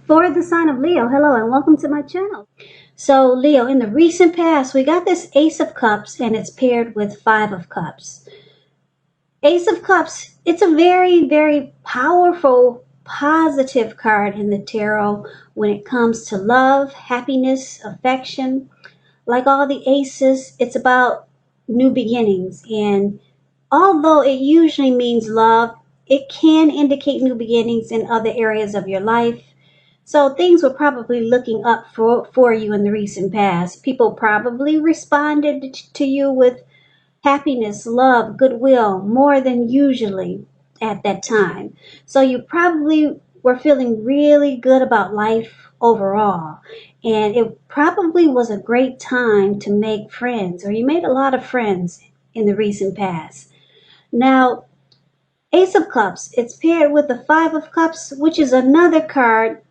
For the sign of Leo, hello and welcome to my channel. So Leo, in the recent past, we got this Ace of Cups and it's paired with Five of Cups. Ace of Cups, it's a very, very powerful, positive card in the tarot when it comes to love, happiness, affection. Like all the aces, it's about new beginnings. And although it usually means love, it can indicate new beginnings in other areas of your life. So things were probably looking up for you in the recent past. People probably responded to you with happiness, love, goodwill, more than usually at that time. So you probably were feeling really good about life overall. And it probably was a great time to make friends, or you made a lot of friends in the recent past. Now, Ace of Cups, it's paired with the Five of Cups, which is another card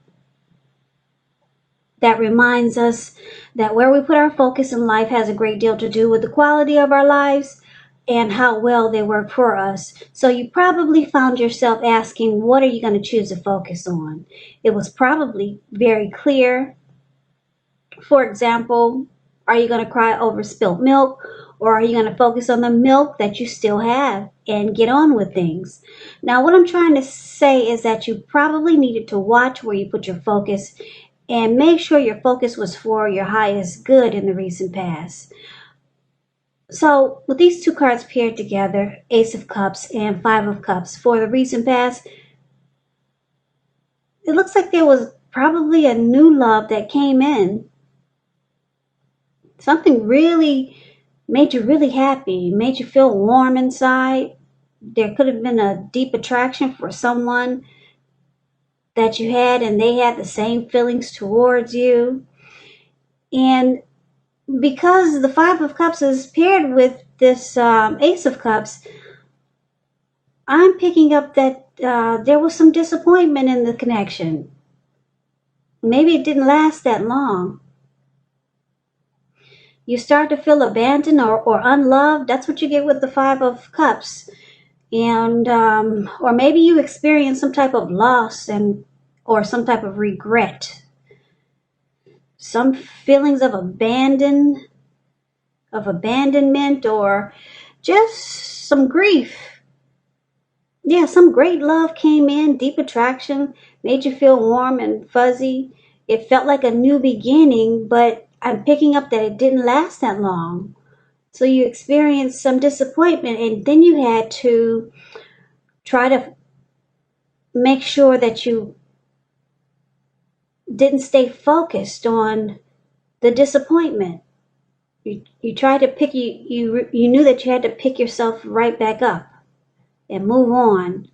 that reminds us that where we put our focus in life has a great deal to do with the quality of our lives and how well they work for us. So you probably found yourself asking, what are you going to choose to focus on? It was probably very clear. For example, are you going to cry over spilt milk, or are you going to focus on the milk that you still have and get on with things? Now, what I'm trying to say is that you probably needed to watch where you put your focus and make sure your focus was for your highest good in the recent past. So with these two cards paired together, Ace of Cups and Five of Cups, for the recent past, it looks like there was probably a new love that came in. Something really made you really happy, made you feel warm inside. There could have been a deep attraction for someone that you had and they had the same feelings towards you. And because the Five of Cups is paired with this Ace of Cups, I'm picking up that there was some disappointment in the connection. Maybe it didn't last that long. You start to feel abandoned or unloved. That's what you get with the Five of Cups. And or maybe you experience some type of loss or some type of regret. Some feelings of abandonment, or just some grief. Yeah, some great love came in, deep attraction, made you feel warm and fuzzy. It felt like a new beginning, but I'm picking up that it didn't last that long. So you experienced some disappointment, and then you had to try to make sure that you didn't stay focused on the disappointment. You tried to pick you knew that you had to pick yourself right back up and move on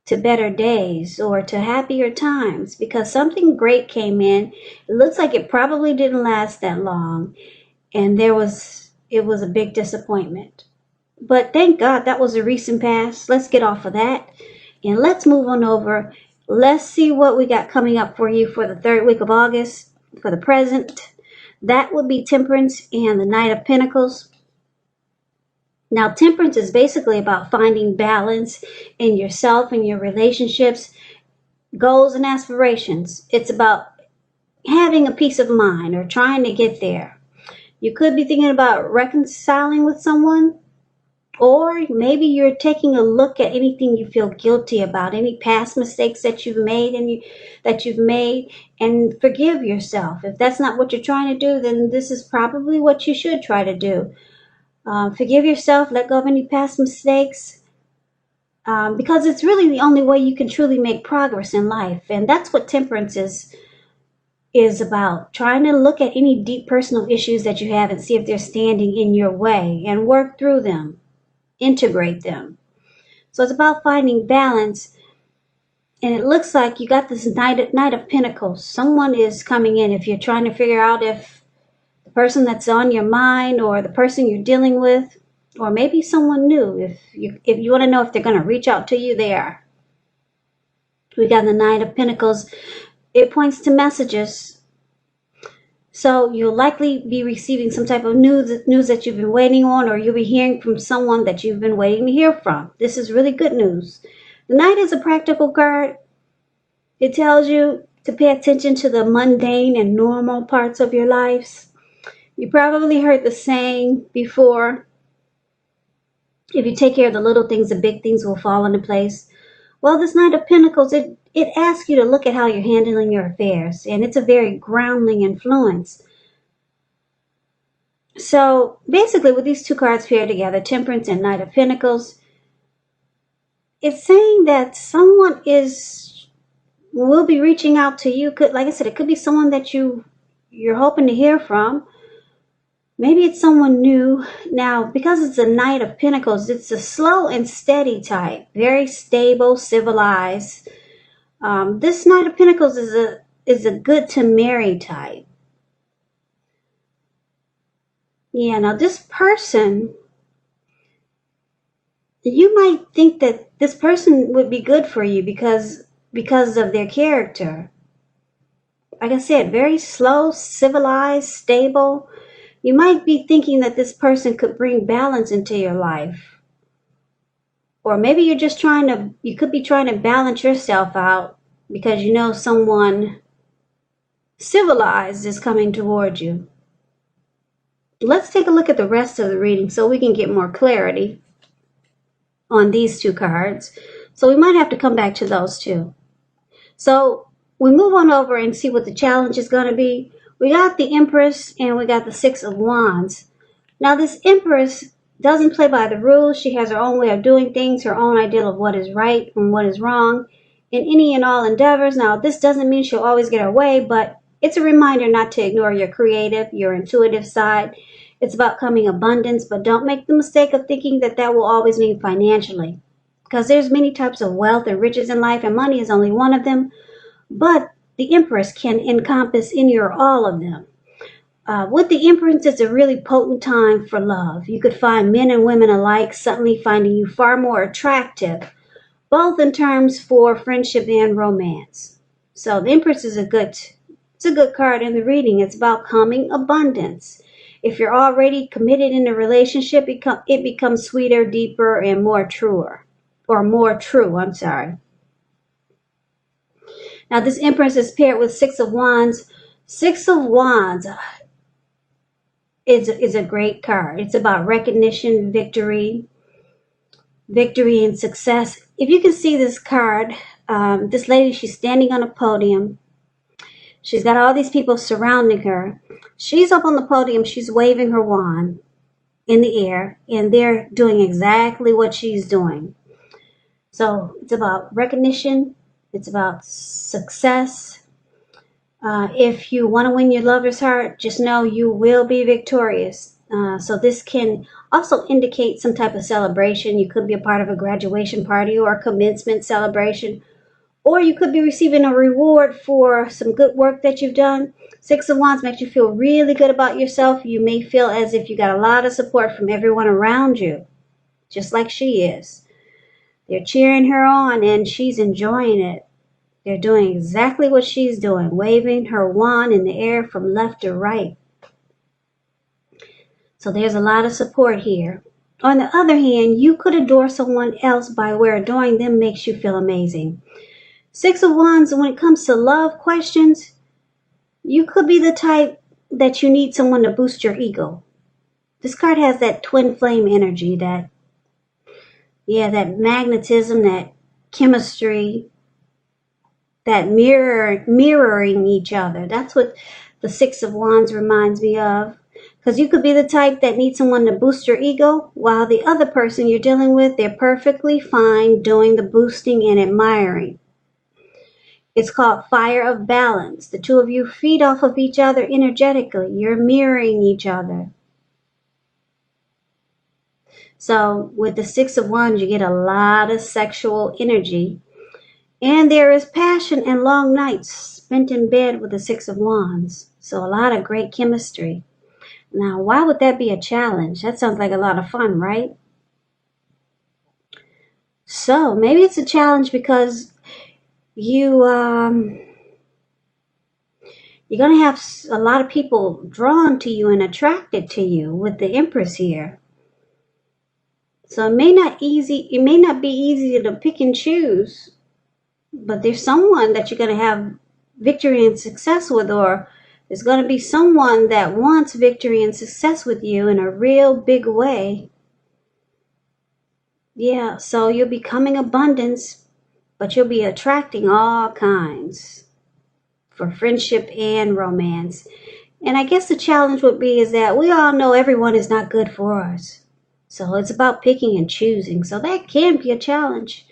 to better days or to happier times, because something great came in. It looks like it probably didn't last that long, and it was a big disappointment. But thank God that was a recent past. Let's get off of that and let's move on over. Let's see what we got coming up for you for the third week of August for the present. That would be Temperance and the Knight of Pinnacles. Now, Temperance is basically about finding balance in yourself and your relationships, goals and aspirations. It's about having a peace of mind or trying to get there. You could be thinking about reconciling with someone, or maybe you're taking a look at anything you feel guilty about, any past mistakes that you've made and forgive yourself. If that's not what you're trying to do, then this is probably what you should try to do. Forgive yourself, let go of any past mistakes, because it's really the only way you can truly make progress in life. And that's what Temperance is about, trying to look at any deep personal issues that you have and see if they're standing in your way and work through them, integrate them. So it's about finding balance. And it looks like you got this Knight of Pentacles. Someone is coming in. If you're trying to figure out if the person that's on your mind or the person you're dealing with, or maybe someone new, if you want to know if they're going to reach out to you, they are. We got the Knight of Pentacles. It points to messages. So you'll likely be receiving some type of news that you've been waiting on, or you'll be hearing from someone that you've been waiting to hear from. This is really good news. The Knight is a practical card. It tells you to pay attention to the mundane and normal parts of your lives. You probably heard the saying before, if you take care of the little things, the big things will fall into place. Well, this Knight of Pentacles, it asks you to look at how you're handling your affairs, and it's a very grounding influence. So basically, with these two cards paired together, Temperance and Knight of Pentacles, it's saying that someone will be reaching out to you. Like I said, it could be someone that you're hoping to hear from. Maybe it's someone new. Now, because it's a Knight of Pentacles, it's a slow and steady type, very stable, civilized. This Knight of Pentacles is a good to marry type. Yeah, now this person, you might think that this person would be good for you because of their character. Like I said, very slow, civilized, stable. You might be thinking that this person could bring balance into your life. Or maybe you could be trying to balance yourself out because you know someone civilized is coming toward you. Let's take a look at the rest of the reading so we can get more clarity on these two cards. So we might have to come back to those too. So we move on over and see what the challenge is going to be. We got the Empress and we got the Six of Wands. Now this Empress doesn't play by the rules. She has her own way of doing things, her own idea of what is right and what is wrong in any and all endeavors. Now this doesn't mean she'll always get her way, but it's a reminder not to ignore your creative, your intuitive side. It's about coming abundance, but don't make the mistake of thinking that will always mean financially. Because there's many types of wealth and riches in life, and money is only one of them. But the Empress can encompass any or all of them. With the Empress, it's a really potent time for love. You could find men and women alike suddenly finding you far more attractive, both in terms for friendship and romance. So the Empress is a good card in the reading. It's about coming abundance. If you're already committed in a relationship, it becomes sweeter, deeper, and more true. I'm sorry. Now this Empress is paired with Six of Wands. Six of Wands is a great card. It's about recognition, victory and success. If you can see this card, this lady, she's standing on a podium. She's got all these people surrounding her. She's up on the podium. She's waving her wand in the air, and they're doing exactly what she's doing. So it's about recognition. It's about success. If you want to win your lover's heart, just know you will be victorious. So this can also indicate some type of celebration. You could be a part of a graduation party or a commencement celebration, or you could be receiving a reward for some good work that you've done. Six of Wands makes you feel really good about yourself. You may feel as if you got a lot of support from everyone around you, just like she is. They're cheering her on and she's enjoying it. They're doing exactly what she's doing, waving her wand in the air from left to right. So there's a lot of support here. On the other hand, you could adore someone else by where adoring them makes you feel amazing. Six of Wands, when it comes to love questions, you could be the type that you need someone to boost your ego. This card has that twin flame energy, that magnetism, that chemistry, that mirroring each other. That's what the Six of Wands reminds me of. Because you could be the type that needs someone to boost your ego, while the other person you're dealing with, they're perfectly fine doing the boosting and admiring. It's called fire of balance. The two of you feed off of each other energetically. You're mirroring each other. So with the Six of Wands, you get a lot of sexual energy. And there is passion and long nights spent in bed with the Six of Wands. So a lot of great chemistry. Now, why would that be a challenge? That sounds like a lot of fun, right? So maybe it's a challenge because you're going to have a lot of people drawn to you and attracted to you with the Empress here. So it may not be easy to pick and choose But there's someone that you're going to have victory and success with, or there's going to be someone that wants victory and success with you in a real big way. Yeah, so you'll be coming abundance, but you'll be attracting all kinds for friendship and romance. And I guess the challenge would be is that we all know everyone is not good for us. So it's about picking and choosing. So that can be a challenge.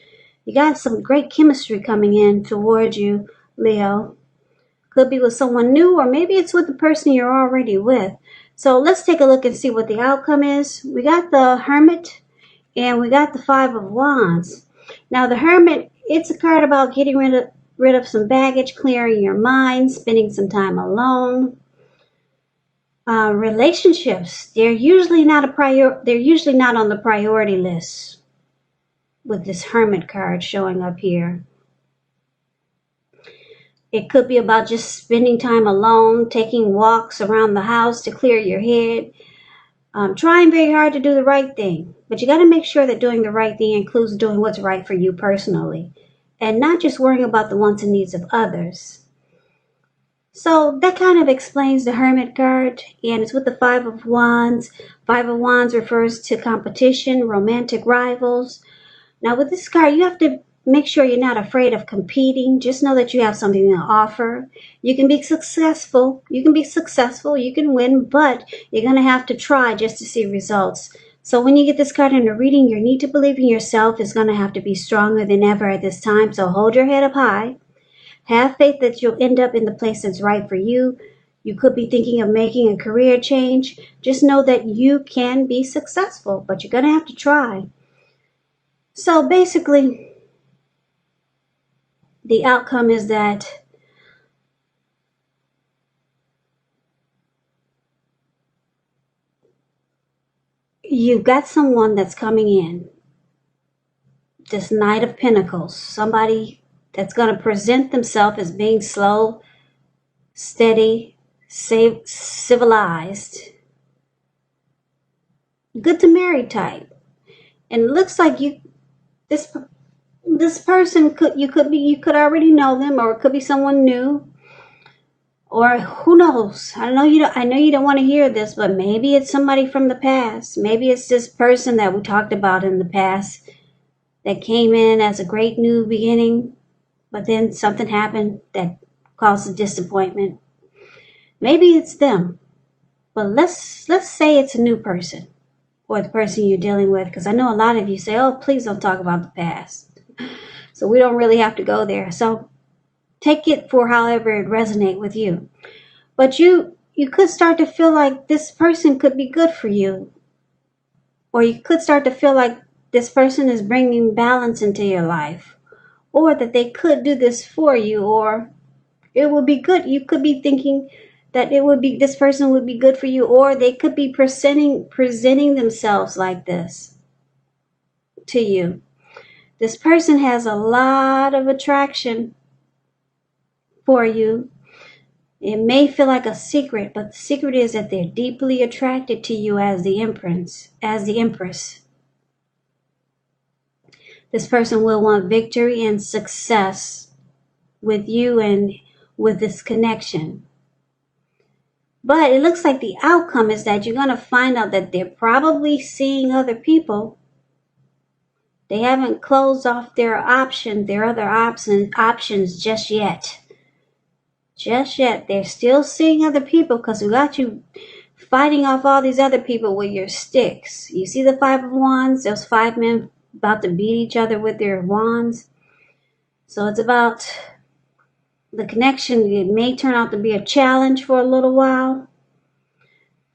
You got some great chemistry coming in towards you, Leo. Could be with someone new, or maybe it's with the person you're already with. So let's take a look and see what the outcome is. We got the Hermit and we got the Five of Wands. Now the Hermit, it's a card about getting rid of some baggage, clearing your mind, spending some time alone. Relationships, they're usually not on the priority list with this Hermit card showing up here. It could be about just spending time alone, taking walks around the house to clear your head, trying very hard to do the right thing. But you got to make sure that doing the right thing includes doing what's right for you personally and not just worrying about the wants and needs of others. So that kind of explains the Hermit card, and it's with the Five of Wands. Five of Wands refers to competition, romantic rivals. Now with this card, you have to make sure you're not afraid of competing. Just know that you have something to offer. You can be successful. You can win, but you're going to have to try just to see results. So when you get this card in a reading, your need to believe in yourself is going to have to be stronger than ever at this time. So hold your head up high. Have faith that you'll end up in the place that's right for you. You could be thinking of making a career change. Just know that you can be successful, but you're going to have to try. So basically, the outcome is that you've got someone that's coming in, this Knight of Pinnacles, somebody that's going to present themselves as being slow, steady, civilized, good to marry type. And it looks like this person you could already know them, or it could be someone new, or who knows. I know you don't want to hear this, but maybe it's somebody from the past. Maybe it's this person that we talked about in the past that came in as a great new beginning, but then something happened that caused a disappointment. Maybe it's them, but let's say it's a new person, or the person you're dealing with, because I know a lot of you say, oh, please don't talk about the past. So we don't really have to go there. So take it for however it resonates with you. But you could start to feel like this person could be good for you, or you could start to feel like this person is bringing balance into your life, or that they could do this for you, or it would be good. You could be thinking that this person would be good for you, or they could be presenting themselves like this to you. This person has a lot of attraction for you. It may feel like a secret, but the secret is that they're deeply attracted to you as the Empress. This person will want victory and success with you and with this connection. But it looks like the outcome is that you're going to find out that they're probably seeing other people. They haven't closed off their other options just yet. Just yet. They're still seeing other people, because we got you fighting off all these other people with your sticks. You see the Five of Wands? Those five men about to beat each other with their wands. So it's about the connection. It may turn out to be a challenge for a little while.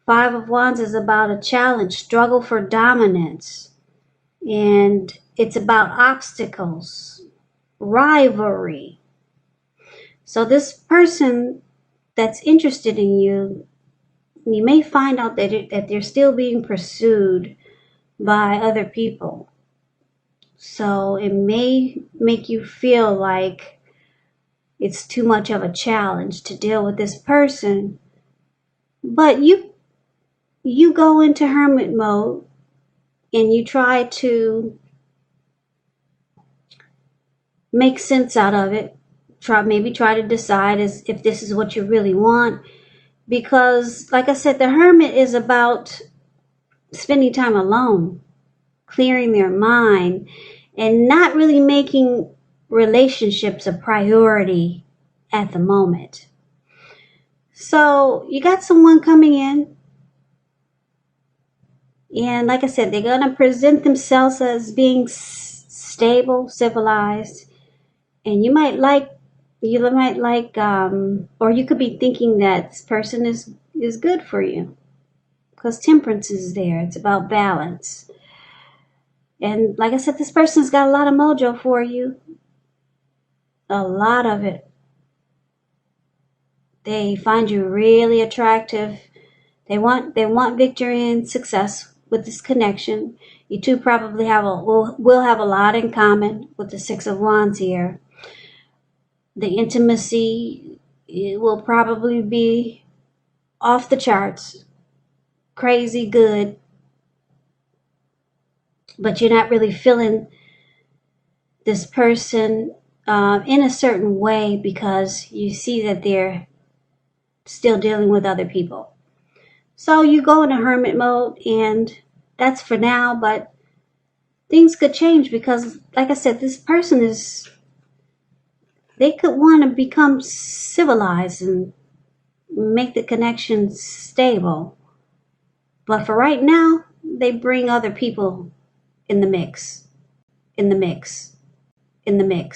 Five of Wands is about a challenge, struggle for dominance. And it's about obstacles, rivalry. So this person that's interested in you, you may find out that they're still being pursued by other people. So it may make you feel like it's too much of a challenge to deal with this person. But you go into hermit mode and you try to make sense out of it. Maybe try to decide as if this is what you really want. Because, like I said, the Hermit is about spending time alone, clearing their mind, and not really making relationships a priority at the moment. So you got someone coming in, and like I said, they're going to present themselves as being stable, civilized, and you might like, or you could be thinking that this person is good for you, because temperance is there. It's about balance. And like I said, this person's got a lot of mojo for you. A lot of it. They find you really attractive. They want victory and success with this connection. You two probably will have a lot in common with the Six of Wands here. The intimacy, it will probably be off the charts, crazy good, but you're not really feeling this person in a certain way because you see that they're still dealing with other people. So you go into hermit mode, and that's for now, but things could change because, like I said, this person they could want to become civilized and make the connection stable. But for right now, they bring other people in the mix, in the mix, in the mix.